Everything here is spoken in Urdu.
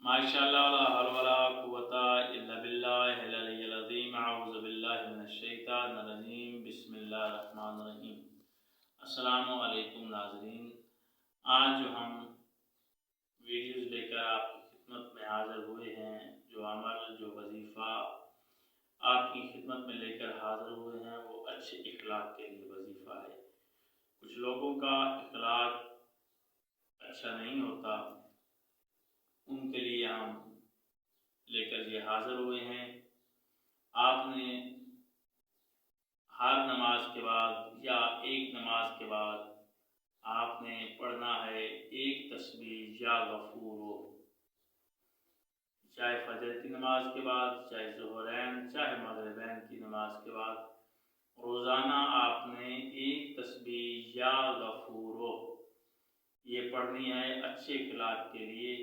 ماشاءاللہ لا حول ولا قوۃ الا باللہ العلی العظیم اعوذ باللہ من الشیطان الرجیم بسم اللہ الرحمن الرحیم۔ السلام علیکم ناظرین، آج جو ہم ویڈیوز لے کر آپ کی خدمت میں حاضر ہوئے ہیں، جو عمل جو وظیفہ آپ کی خدمت میں لے کر حاضر ہوئے ہیں، وہ اچھے اخلاق کے لیے وظیفہ ہے۔ کچھ لوگوں کا اخلاق اچھا نہیں ہوتا، ان کے لیے ہم لے کر یہ حاضر ہوئے ہیں۔ آپ نے ہر نماز کے بعد یا ایک نماز کے بعد آپ نے پڑھنا ہے ایک تسبیح یا غفورو، چاہے فجر کی نماز کے بعد، چاہے ظہرین، چاہے مغربین کی نماز کے بعد روزانہ آپ نے ایک تسبیح یا غفورو یہ پڑھنی ہے اچھے اخلاق کے لیے۔